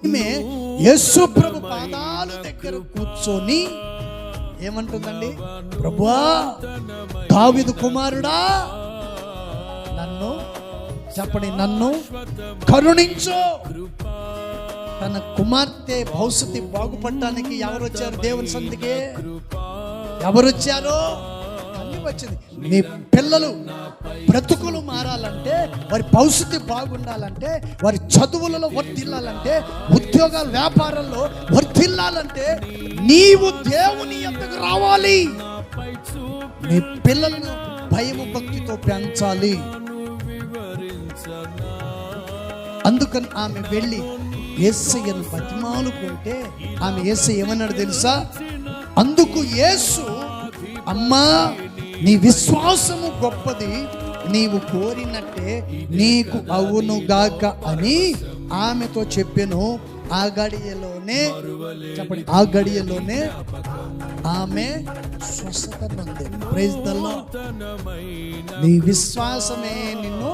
ఈమె యేసు ప్రభు పాదాల దగ్గర కూర్చొని ఏమంటుందండి? ప్రభువా, దావీదు కుమారుడా, నన్ను చెప్పండి, నన్ను కరుణించు. తన కుమార్తె భవిష్యత్తు బాగుపడటానికి ఎవరు వచ్చారు? దేవుని సన్నిధికి ఎవరు వచ్చారు? తల్లి వచ్చింది. మీ పిల్లలు బ్రతుకులు మారాలంటే, వారి భవిష్యత్తు బాగుండాలంటే, వారి చదువులలో వర్ధిల్లాలంటే, ఉద్యోగాలు వ్యాపారాల్లో వర్ధిల్లాలంటే నీవు దేవుని యొద్దకు రావాలి. నీ పిల్లలను భయము భక్తితో పెంచాలి. అందుకని ఆమె వెళ్ళి యేసయ్యను బతిమాలుకుంటే ఆమె యేసయ్య ఏమన్నాడు తెలుసా? అందుకు యేసు, అమ్మా, నీ విశ్వాసము గొప్పది, నీవు కోరినట్టే నీకు అవునుగాక అని ఆమెతో చెప్పెను. ఆ గడియలోనే చెప్పండి, ఆ గడియలోనే ఆమె స్వస్థత పొందింది. Praise the Lord. నీ విశ్వాసమే నిన్ను